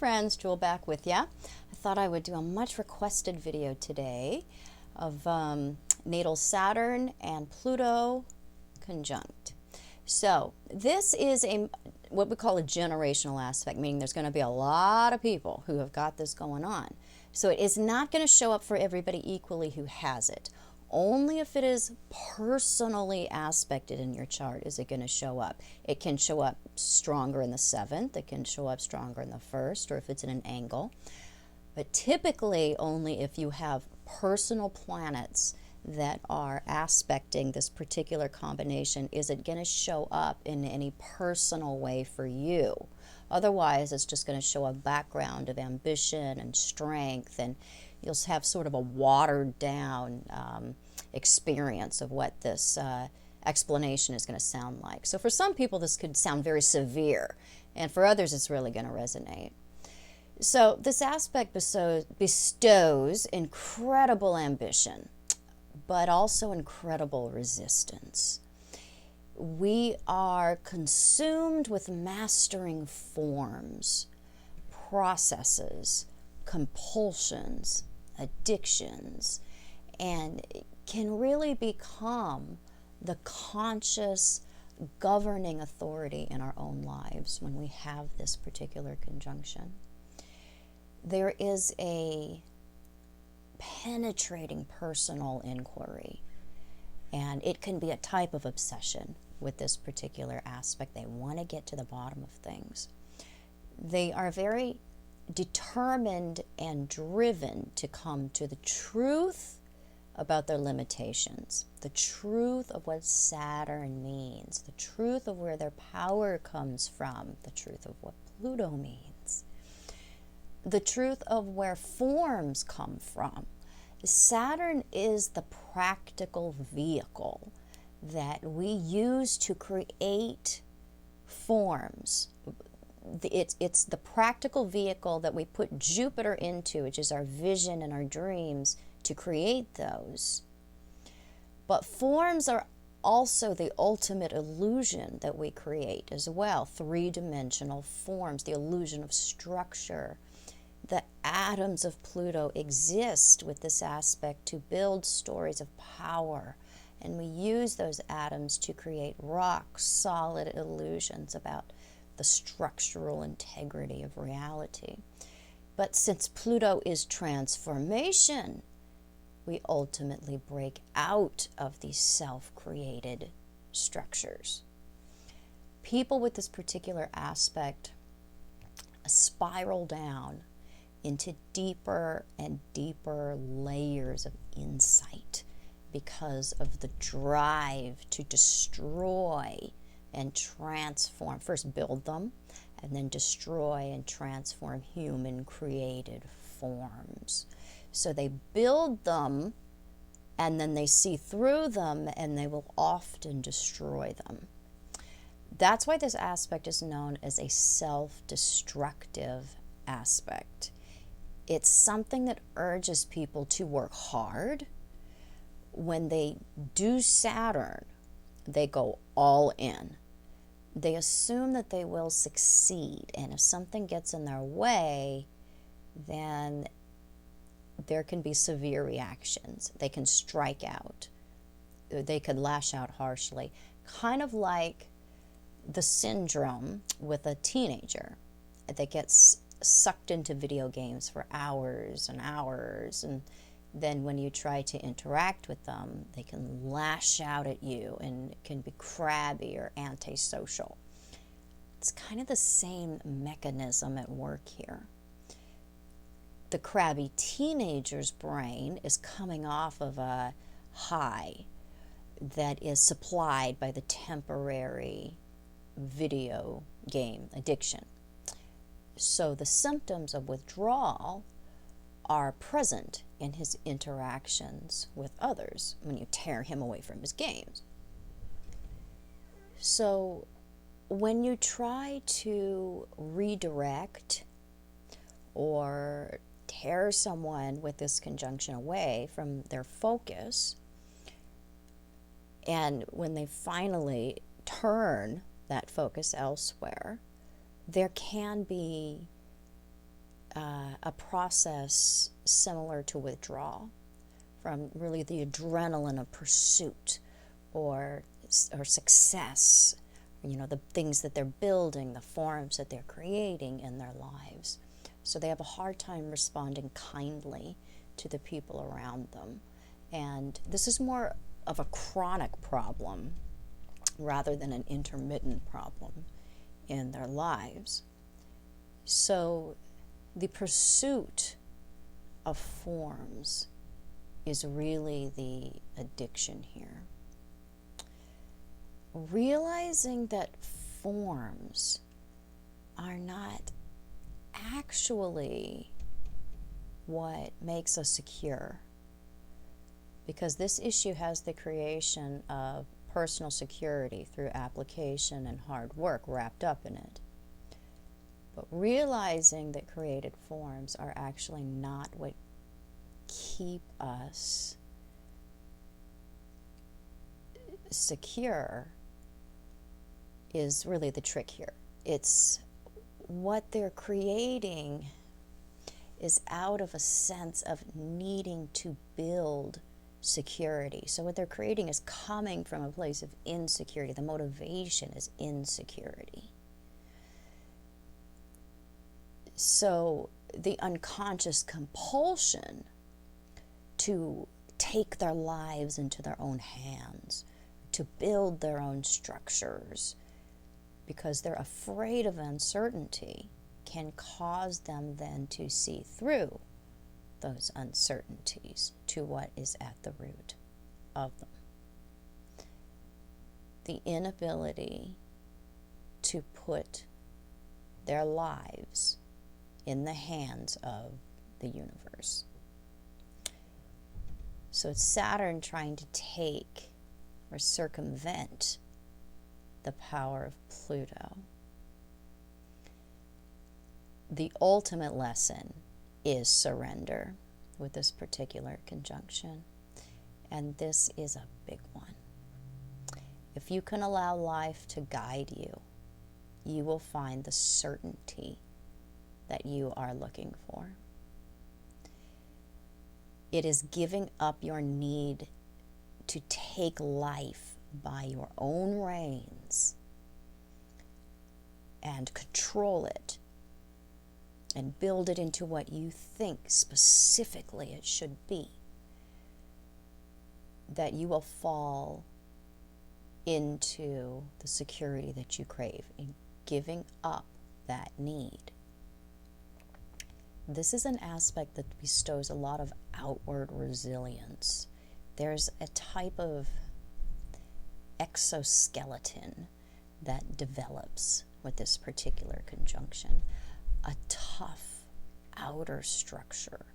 friends, Jewel back with ya. I thought I would do a much requested video today of natal Saturn and Pluto conjunct. So this is what we call a generational aspect, meaning there's going to be a lot of people who have got this going on. So it is not going to show up for everybody equally who has it. Only if it is personally aspected in your chart is it going to show up. It can show up stronger in the 7th, it can show up stronger in the 1st, or if it's in an angle. But typically only if you have personal planets that are aspecting this particular combination is it going to show up in any personal way for you. Otherwise, it's just going to show a background of ambition and strength, and you'll have sort of a watered down experience of what this explanation is going to sound like. So for some people this could sound very severe, and for others it's really going to resonate. So this aspect bestows incredible ambition, but also incredible resistance. We are consumed with mastering forms, processes, compulsions, addictions, and can really become the conscious governing authority in our own lives when we have this particular conjunction. There is a penetrating personal inquiry, and it can be a type of obsession with this particular aspect. They want to get to the bottom of things. They are very determined and driven to come to the truth about their limitations, the truth of what Saturn means, the truth of where their power comes from, the truth of what Pluto means, the truth of where forms come from. Saturn is the practical vehicle that we use to create forms. It's the practical vehicle that we put Jupiter into, which is our vision and our dreams, to create those. But forms are also the ultimate illusion that we create as well. Three-dimensional forms, the illusion of structure. The atoms of Pluto exist with this aspect to build stories of power, and we use those atoms to create rock solid illusions about the structural integrity of reality. But since Pluto is transformation, we ultimately break out of these self-created structures. People with this particular aspect spiral down into deeper and deeper layers of insight because of the drive to destroy and transform, first build them, and then destroy and transform human created forms. So they build them, and then they see through them, and they will often destroy them. That's why this aspect is known as a self-destructive aspect. It's something that urges people to work hard. When they do Saturn, they go all in. They assume that they will succeed, and if something gets in their way, then there can be severe reactions. They can strike out. They could lash out harshly. Kind of like the syndrome with a teenager that gets sucked into video games for hours and hours, and then when you try to interact with them, they can lash out at you and it can be crabby or antisocial. It's kind of the same mechanism at work here. The crabby teenager's brain is coming off of a high that is supplied by the temporary video game addiction. So the symptoms of withdrawal are present in his interactions with others when you tear him away from his games. So when you try to redirect or tear someone with this conjunction away from their focus, and when they finally turn that focus elsewhere, there can be a process similar to withdrawal from really the adrenaline of pursuit or success, the things that they're building, the forms that they're creating in their lives. So they have a hard time responding kindly to the people around them. And this is more of a chronic problem rather than an intermittent problem in their lives. So the pursuit of forms is really the addiction here. Realizing that forms are not actually what makes us secure, because this issue has the creation of personal security through application and hard work wrapped up in it. But realizing that created forms are actually not what keep us secure is really the trick here. It's what they're creating is out of a sense of needing to build security. So what they're creating is coming from a place of insecurity. The motivation is insecurity. So the unconscious compulsion to take their lives into their own hands, to build their own structures, because they're afraid of uncertainty, can cause them then to see through those uncertainties to what is at the root of them. The inability to put their lives in the hands of the universe. So it's Saturn trying to take or circumvent the power of Pluto. The ultimate lesson is surrender with this particular conjunction, and this is a big one. If you can allow life to guide you, you will find the certainty that you are looking for. It is giving up your need to take life by your own reins and control it and build it into what you think specifically it should be, that you will fall into the security that you crave in giving up that need. This is an aspect that bestows a lot of outward resilience. There's a type of exoskeleton that develops with this particular conjunction. A tough outer structure,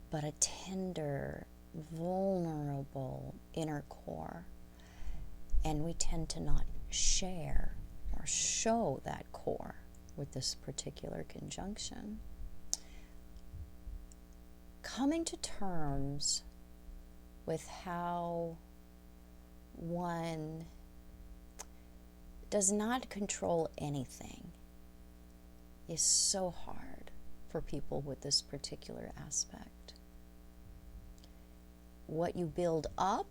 but a tender, vulnerable inner core. And we tend to not share or show that core with this particular conjunction. Coming to terms with how one does not control anything is so hard for people with this particular aspect. What you build up,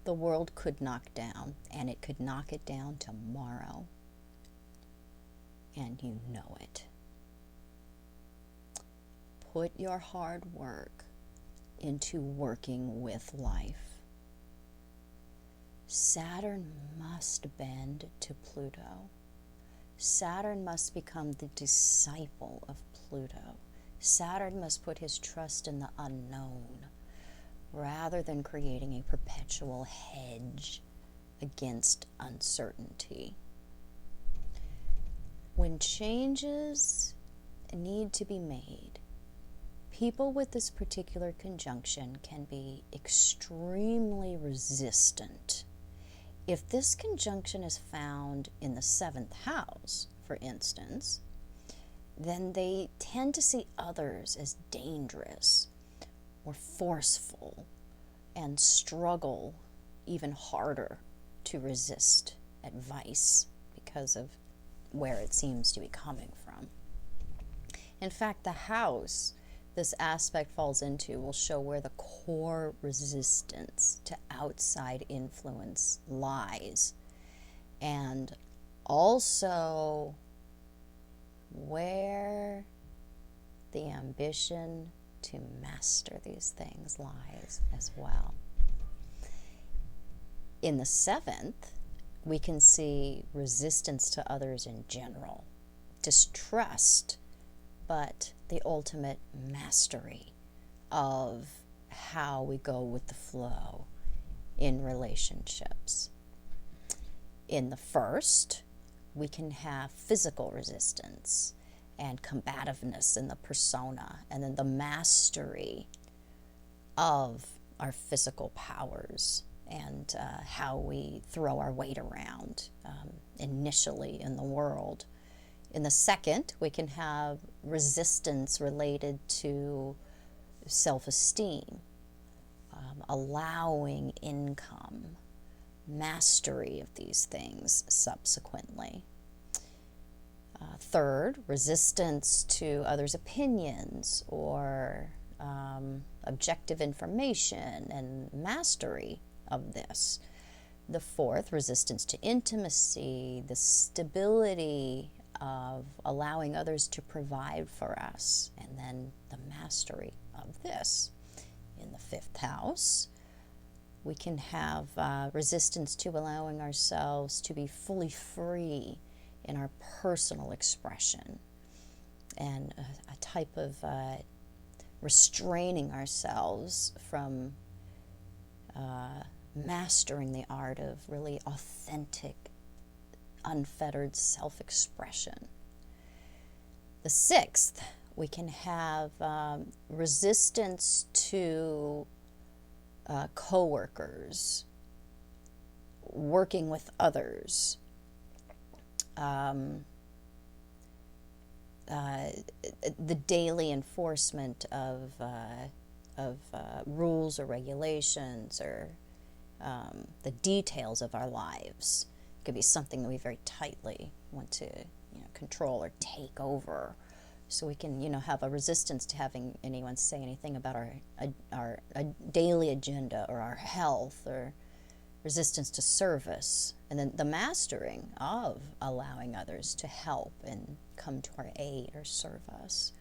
the world could knock down, and it could knock it down tomorrow. And you know it. Put your hard work into working with life. Saturn must bend to Pluto. Saturn must become the disciple of Pluto. Saturn must put his trust in the unknown rather than creating a perpetual hedge against uncertainty. When changes need to be made, people with this particular conjunction can be extremely resistant. If this conjunction is found in the 7th house, for instance, then they tend to see others as dangerous or forceful and struggle even harder to resist advice because of where it seems to be coming from. In fact, the house this aspect falls into will show where the core resistance to outside influence lies, and also where the ambition to master these things lies as well. In the 7th, we can see resistance to others in general, distrust, but the ultimate mastery of how we go with the flow in relationships. In the 1st, we can have physical resistance and combativeness in the persona, and then the mastery of our physical powers and how we throw our weight around initially in the world. In the 2nd, we can have resistance related to self-esteem, allowing income, mastery of these things subsequently. 3rd, resistance to others' opinions or objective information and mastery of this. The 4th, resistance to intimacy, the stability of allowing others to provide for us, and then the mastery of this. In the 5th house, we can have resistance to allowing ourselves to be fully free in our personal expression, and a type of restraining ourselves from mastering the art of really authentic, unfettered self-expression. The 6th, we can have resistance to coworkers, working with others, the daily enforcement of rules or regulations, or the details of our lives. It could be something that we very tightly want to control or take over. So we can have a resistance to having anyone say anything about our daily agenda or our health, or resistance to service, and then the mastering of allowing others to help and come to our aid or serve us.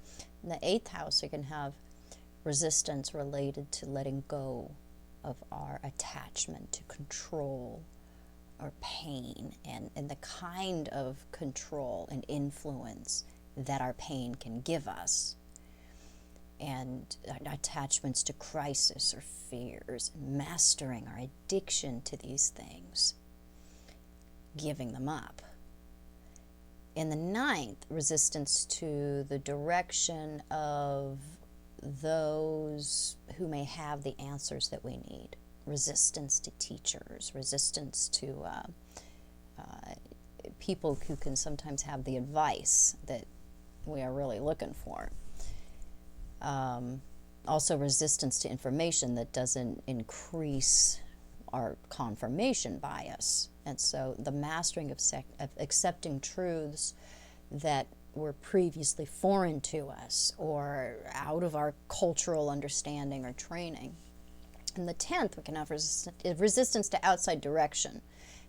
In the 8th house, we can have resistance related to letting go of our attachment to control or pain, and the kind of control and influence that our pain can give us, and attachments to crisis or fears, mastering our addiction to these things, giving them up. In the 9th, resistance to the direction of those who may have the answers that we need, resistance to teachers, resistance to people who can sometimes have the advice that we are really looking for. Also resistance to information that doesn't increase our confirmation bias. And so the mastering of accepting truths that were previously foreign to us or out of our cultural understanding or training. In the 10th, we can have resistance to outside direction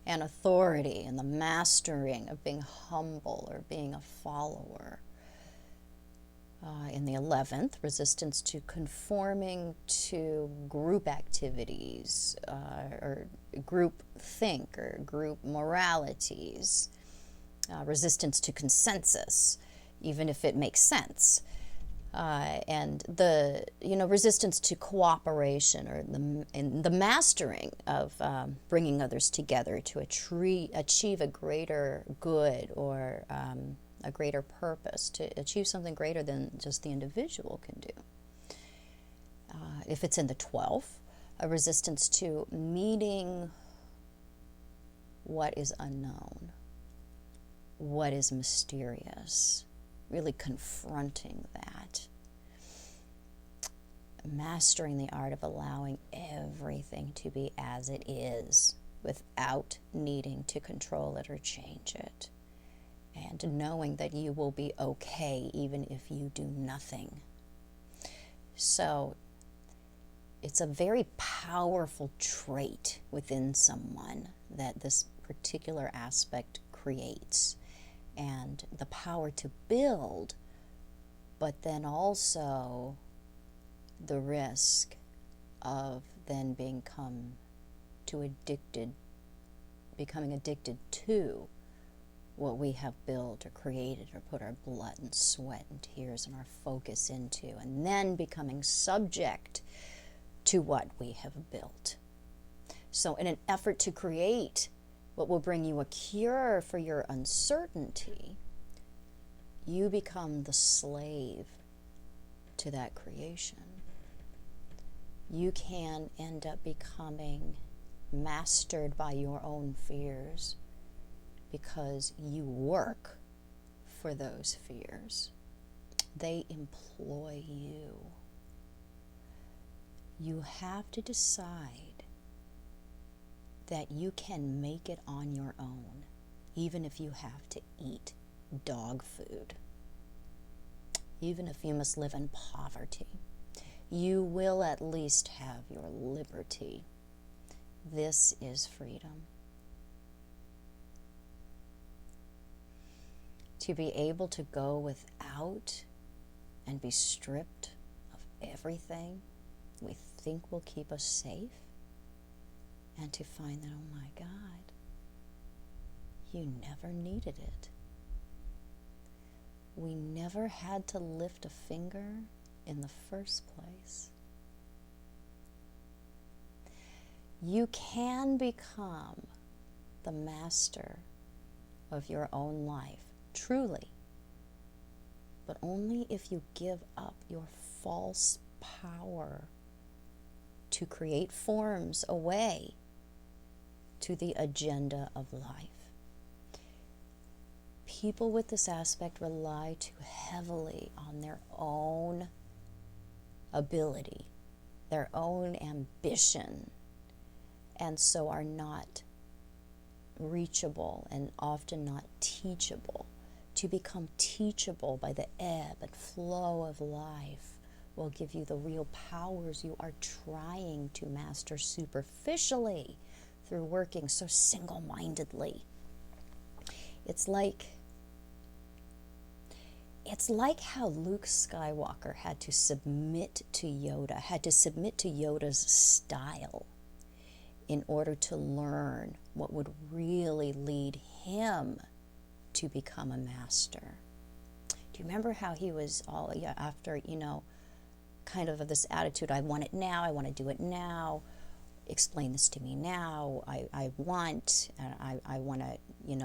and authority, and the mastering of being humble or being a follower. In the 11th, resistance to conforming to group activities or group think or group moralities. Resistance to consensus, even if it makes sense. And the resistance to cooperation, or the mastering of bringing others together to achieve a greater good, or a greater purpose, to achieve something greater than just the individual can do. If it's in the 12th, a resistance to meeting what is unknown, what is mysterious, really confronting that. Mastering the art of allowing everything to be as it is without needing to control it or change it. and knowing that you will be okay even if you do nothing. So it's a very powerful trait within someone that this particular aspect creates, and the power to build, but then also the risk of then becoming addicted to what we have built or created or put our blood and sweat and tears and our focus into, and then becoming subject to what we have built. So in an effort to create what will bring you a cure for your uncertainty, you become the slave to that creation. You can end up becoming mastered by your own fears because you work for those fears. They employ you. You have to decide that you can make it on your own, even if you have to eat dog food, even if you must live in poverty. You will at least have your liberty. This is freedom. To be able to go without and be stripped of everything we think will keep us safe, and to find that, oh my God, you never needed it. We never had to lift a finger in the first place. You can become the master of your own life, truly, but only if you give up your false power to create forms away to the agenda of life. People with this aspect rely too heavily on their own ability, their own ambition, and so are not reachable and often not teachable. To become teachable by the ebb and flow of life will give you the real powers you are trying to master superficially through working so single-mindedly. It's like how Luke Skywalker had to submit to Yoda's style in order to learn what would really lead him to become a master. Do you remember how he was all, after, kind of this attitude, I want it now, I want to do it now, explain this to me now, I want to,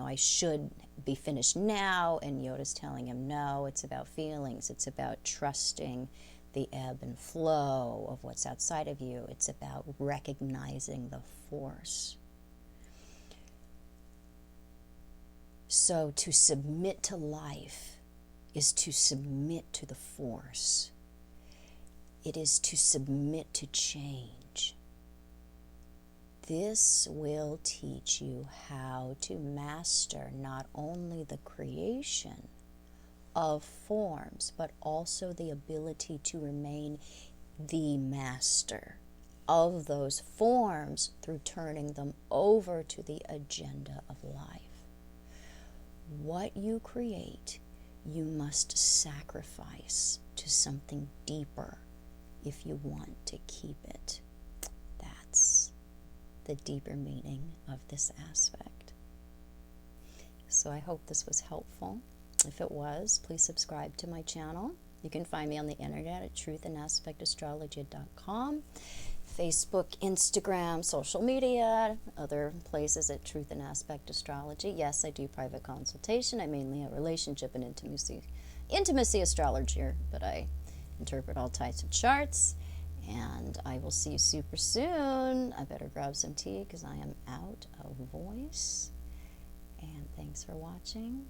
I should be finished now, and Yoda's telling him, no, it's about feelings, it's about trusting the ebb and flow of what's outside of you, it's about recognizing the force. So to submit to life is to submit to the force. It is to submit to change. This will teach you how to master not only the creation of forms, but also the ability to remain the master of those forms through turning them over to the agenda of life. What you create, you must sacrifice to something deeper if you want to keep it. That's the deeper meaning of this aspect. So I hope this was helpful. If it was, please subscribe to my channel. You can find me on the internet at truthandaspectastrology.com, Facebook, Instagram, social media, other places at Truth and Aspect Astrology. Yes, I do private consultation. I'm mainly a relationship and intimacy astrologer, but I interpret all types of charts. And I will see you super soon. I better grab some tea because I am out of voice. And thanks for watching.